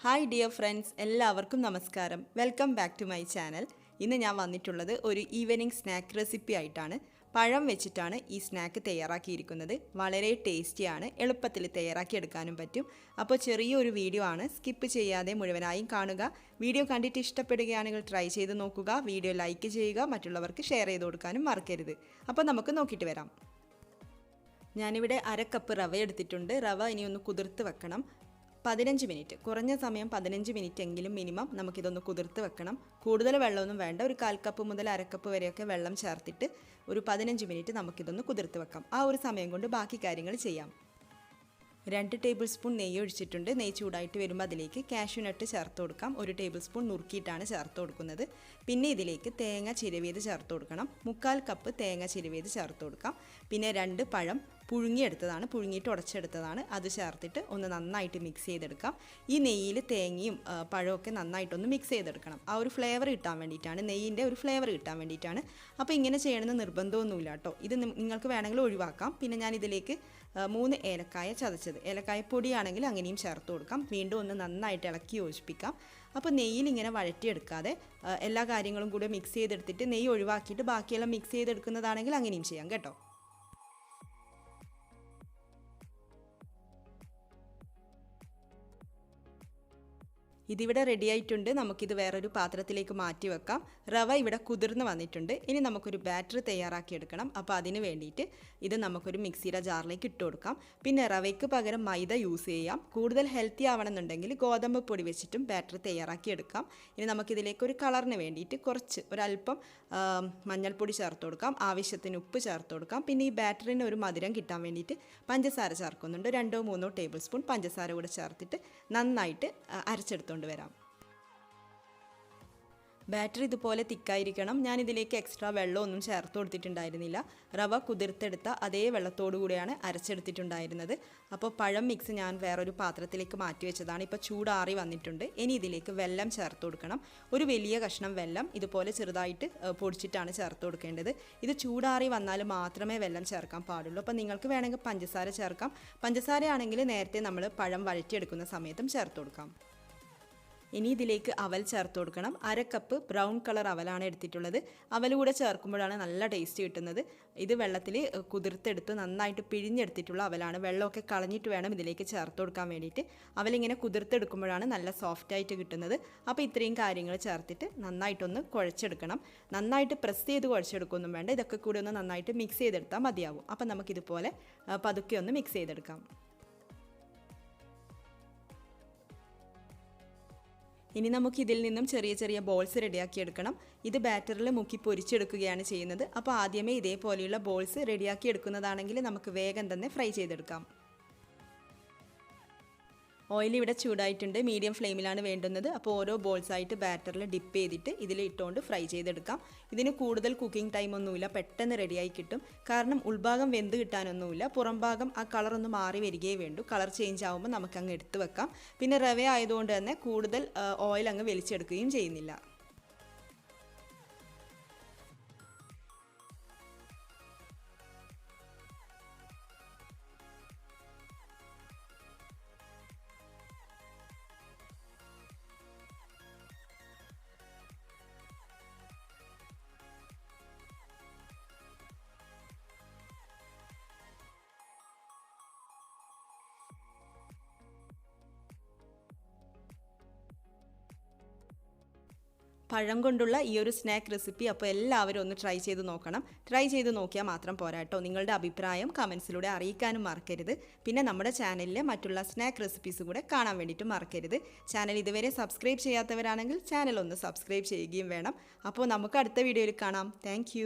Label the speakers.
Speaker 1: Hi dear friends, എല്ലാവർക്കും നമസ്കാരം. Welcome back to my channel. ഇന്ന് ഞാൻ വന്നിട്ടുള്ളത് ഒരു ഈവനിങ് സ്നാക്ക് റെസിപ്പി ആയിട്ടാണ്. പഴം വെച്ചിട്ടാണ് ഈ സ്നാക്ക് തയ്യാറാക്കിയിരിക്കുന്നത്. വളരെ ടേസ്റ്റിയാണ്, എളുപ്പത്തിൽ തയ്യാറാക്കിയെടുക്കാനും പറ്റും. അപ്പോൾ ചെറിയൊരു വീഡിയോ ആണ്, സ്കിപ്പ് ചെയ്യാതെ മുഴുവനായും കാണുക. വീഡിയോ കണ്ടിട്ട് ഇഷ്ടപ്പെടുകയാണെങ്കിൽ ട്രൈ ചെയ്ത് നോക്കുക. വീഡിയോ ലൈക്ക് ചെയ്യുക, മറ്റുള്ളവർക്ക് ഷെയർ ചെയ്ത് കൊടുക്കാനും മറക്കരുത്. അപ്പോൾ നമുക്ക് നോക്കിയിട്ട് വരാം. ഞാനിവിടെ 1/2 കപ്പ് റവ എടുത്തിട്ടുണ്ട്. റവ ഇനി ഒന്ന് കുതിർത്ത് വെക്കണം. 15 മിനിറ്റ്, കുറഞ്ഞ സമയം 15 മിനിറ്റ് എങ്കിലും മിനിമം നമുക്കിതൊന്ന് കുതിർത്ത് വെക്കണം. കൂടുതൽ വെള്ളമൊന്നും വേണ്ട. ഒരു 1/4 കപ്പ് മുതൽ 1/2 കപ്പ് വരെയൊക്കെ വെള്ളം ചേർത്തിട്ട് ഒരു 15 മിനിറ്റ് നമുക്കിതൊന്ന് കുതിർത്ത് വെക്കാം. ആ ഒരു സമയം കൊണ്ട് ബാക്കി കാര്യങ്ങൾ ചെയ്യാം. 2 ടേബിൾ സ്പൂൺ നെയ്യ് ഒഴിച്ചിട്ടുണ്ട്. നെയ്യ് ചൂടായിട്ട് വരുമ്പോൾ അതിലേക്ക് കാഷ്യൂ നട്ട് ചേർത്ത് കൊടുക്കാം. 1 ടേബിൾ സ്പൂൺ നുറുക്കിയിട്ടാണ് ചേർത്ത് കൊടുക്കുന്നത്. പിന്നെ ഇതിലേക്ക് തേങ്ങ ചിരവിയത് ചേർത്ത് കൊടുക്കണം. 1/4 കപ്പ് തേങ്ങ ചിരവിയത് ചേർത്ത് കൊടുക്കാം. പിന്നെ 2 പഴം പുഴുങ്ങിയെടുത്തതാണ്, പുഴുങ്ങിയിട്ട് ഉടച്ചെടുത്തതാണ്. അത് ചേർത്തിട്ട് ഒന്ന് നന്നായിട്ട് മിക്സ് ചെയ്തെടുക്കാം. ഈ നെയ്യിൽ തേങ്ങയും പഴമൊക്കെ നന്നായിട്ടൊന്ന് മിക്സ് ചെയ്തെടുക്കണം. ആ ഒരു ഫ്ലേവർ കിട്ടാൻ വേണ്ടിയിട്ടാണ്, നെയ്യിൻ്റെ ഒരു ഫ്ലേവർ കിട്ടാൻ വേണ്ടിയിട്ടാണ്. അപ്പോൾ ഇങ്ങനെ ചെയ്യണമെന്ന് നിർബന്ധമൊന്നുമില്ല കേട്ടോ. ഇത് നിങ്ങൾക്ക് വേണമെങ്കിൽ ഒഴിവാക്കാം. പിന്നെ ഞാൻ ഇതിലേക്ക് 3 ഏലക്കായ ചതച്ചത്, ഏലക്കായ പൊടിയാണെങ്കിൽ അങ്ങനെയും ചേർത്ത് കൊടുക്കാം. വീണ്ടും ഒന്ന് നന്നായിട്ട് ഇളക്കി യോജിപ്പിക്കാം. അപ്പോൾ നെയ്യിൽ ഇങ്ങനെ വഴറ്റിയെടുക്കാതെ എല്ലാ കാര്യങ്ങളും കൂടെ മിക്സ് ചെയ്തെടുത്തിട്ട് നെയ്യ് ഒഴിവാക്കിയിട്ട് ബാക്കിയെല്ലാം മിക്സ് ചെയ്തെടുക്കുന്നതാണെങ്കിൽ അങ്ങനെയും ചെയ്യാം കേട്ടോ. ഇതിവിടെ റെഡി ആയിട്ടുണ്ട്. നമുക്കിത് വേറൊരു പാത്രത്തിലേക്ക് മാറ്റി വെക്കാം. റവ ഇവിടെ കുതിർന്ന് വന്നിട്ടുണ്ട്. ഇനി നമുക്കൊരു ബാറ്റർ തയ്യാറാക്കിയെടുക്കണം. അപ്പോൾ അതിന് വേണ്ടിയിട്ട് ഇത് നമുക്കൊരു മിക്സിയുടെ ജാറിലേക്ക് ഇട്ട് കൊടുക്കാം. പിന്നെ റവയ്ക്ക് പകരം മൈദ യൂസ് ചെയ്യാം. കൂടുതൽ ഹെൽത്തി ആവണമെന്നുണ്ടെങ്കിൽ ഗോതമ്പ് പൊടി വെച്ചിട്ടും ബാറ്റർ തയ്യാറാക്കിയെടുക്കാം. ഇനി നമുക്കിതിലേക്ക് ഒരു കളറിന് വേണ്ടിയിട്ട് ഒരല്പം മഞ്ഞൾപ്പൊടി ചേർത്ത് കൊടുക്കാം. ആവശ്യത്തിന് ഉപ്പ് ചേർത്ത് കൊടുക്കാം. പിന്നെ ഈ ബാറ്ററിന് ഒരു മധുരം കിട്ടാൻ വേണ്ടിയിട്ട് പഞ്ചസാര ചേർക്കുന്നുണ്ട്. 2-3 ടേബിൾ സ്പൂൺ പഞ്ചസാര കൂടെ ചേർത്തിട്ട് നന്നായിട്ട് അരച്ചെടുത്തുകൊണ്ട് വരാം. ബാറ്ററി ഇതുപോലെ തിക്കായിരിക്കണം. ഞാനിതിലേക്ക് എക്സ്ട്രാ വെള്ളമൊന്നും ചേർത്ത് കൊടുത്തിട്ടുണ്ടായിരുന്നില്ല. റവ കുതിർത്തെടുത്ത അതേ വെള്ളത്തോടു കൂടിയാണ് അരച്ചെടുത്തിട്ടുണ്ടായിരുന്നത്. അപ്പോൾ പഴം മിക്സ് ഞാൻ വേറൊരു പാത്രത്തിലേക്ക് മാറ്റി വെച്ചതാണ്. ഇപ്പോൾ ചൂടാറി വന്നിട്ടുണ്ട്. ഇനി ഇതിലേക്ക് വെല്ലം ചേർത്ത് കൊടുക്കണം. ഒരു വലിയ കഷ്ണം വെല്ലം ഇതുപോലെ ചെറുതായിട്ട് പൊടിച്ചിട്ടാണ് ചേർത്ത് കൊടുക്കേണ്ടത്. ഇത് ചൂടാറി വന്നാൽ മാത്രമേ വെല്ലം ചേർക്കാൻ പാടുള്ളൂ. അപ്പോൾ നിങ്ങൾക്ക് വേണമെങ്കിൽ പഞ്ചസാര ചേർക്കാം. പഞ്ചസാരയാണെങ്കിൽ നേരത്തെ നമ്മൾ പഴം വഴറ്റിയെടുക്കുന്ന സമയത്തും ചേർത്ത് കൊടുക്കാം. ഇനി ഇതിലേക്ക് അവൽ ചേർത്ത് കൊടുക്കണം. 1/2 കപ്പ് ബ്രൗൺ കളർ അവലാണ് എടുത്തിട്ടുള്ളത്. അവൽ കൂടെ ചേർക്കുമ്പോഴാണ് നല്ല ടേസ്റ്റ് കിട്ടുന്നത്. ഇത് വെള്ളത്തിൽ കുതിർത്തെടുത്ത് നന്നായിട്ട് പിഴിഞ്ഞെടുത്തിട്ടുള്ള അവലാണ്. വെള്ളമൊക്കെ കളഞ്ഞിട്ട് വേണം ഇതിലേക്ക് ചേർത്ത് കൊടുക്കാൻ വേണ്ടിയിട്ട്. അവലിങ്ങനെ കുതിർത്തെടുക്കുമ്പോഴാണ് നല്ല സോഫ്റ്റായിട്ട് കിട്ടുന്നത്. അപ്പോൾ ഇത്രയും കാര്യങ്ങൾ ചേർത്തിട്ട് നന്നായിട്ടൊന്ന് കുഴച്ചെടുക്കണം. നന്നായിട്ട് പ്രസ് ചെയ്ത് കുഴച്ചെടുക്കുകയൊന്നും വേണ്ട. ഇതൊക്കെ കൂടി ഒന്ന് നന്നായിട്ട് മിക്സ് ചെയ്തെടുത്താൽ മതിയാവും. അപ്പോൾ നമുക്കിതുപോലെ പതുക്കെ ഒന്ന് മിക്സ് ചെയ്തെടുക്കാം. ഇനി നമുക്ക് ഇതിൽ നിന്നും ചെറിയ ചെറിയ ബോൾസ് റെഡിയാക്കി എടുക്കണം. ഇത് ബാറ്ററിൽ മുക്കി പൊരിച്ചെടുക്കുകയാണ് ചെയ്യുന്നത്. അപ്പോൾ ആദ്യമേ ഇതേപോലെയുള്ള ബോൾസ് റെഡിയാക്കി എടുക്കുന്നതാണെങ്കിൽ നമുക്ക് വേഗം തന്നെ ഫ്രൈ ചെയ്തെടുക്കാം. ഓയിൽ ഇവിടെ ചൂടായിട്ടുണ്ട്. മീഡിയം ഫ്ലെയിമിലാണ് വേണ്ടുന്നത്. അപ്പോൾ ഓരോ ബോൾസായിട്ട് ബാറ്ററിൽ ഡിപ്പ് ചെയ്തിട്ട് ഇതിൽ ഇട്ടുകൊണ്ട് ഫ്രൈ ചെയ്തെടുക്കാം. ഇതിന് കൂടുതൽ കുക്കിംഗ് ടൈം ഒന്നുമില്ല, പെട്ടെന്ന് റെഡിയായി കിട്ടും. കാരണം ഉൾഭാഗം വെന്ത് കിട്ടാനൊന്നുമില്ല. പുറം ഭാഗം ആ കളറൊന്ന് മാറി വരികയേ വേണ്ടൂ. കളർ ചേഞ്ച് ആകുമ്പോൾ നമുക്കങ്ങ് എടുത്ത് വെക്കാം. പിന്നെ റവ ആയതുകൊണ്ട് തന്നെ കൂടുതൽ ഓയിൽ അങ്ങ് വലിച്ചെടുക്കുകയും ചെയ്യുന്നില്ല. പഴം കൊണ്ടുള്ള ഈ ഒരു സ്നാക്ക് റെസിപ്പി അപ്പോൾ എല്ലാവരും ഒന്ന് ട്രൈ ചെയ്ത് നോക്കണം. ട്രൈ ചെയ്ത് നോക്കിയാൽ മാത്രം പോരാ കേട്ടോ. നിങ്ങളുടെ അഭിപ്രായം കമൻസിലൂടെ അറിയിക്കാനും മറക്കരുത്. പിന്നെ നമ്മുടെ ചാനലിലെ മറ്റുള്ള സ്നാക്ക് റെസിപ്പീസ് കൂടെ കാണാൻ വേണ്ടിയിട്ട് മറക്കരുത്. ചാനൽ ഇതുവരെ സബ്സ്ക്രൈബ് ചെയ്യാത്തവരാണെങ്കിൽ ചാനൽ ഒന്ന് സബ്സ്ക്രൈബ് ചെയ്യുകയും വേണം. അപ്പോൾ നമുക്ക് അടുത്ത വീഡിയോയിൽ കാണാം. താങ്ക്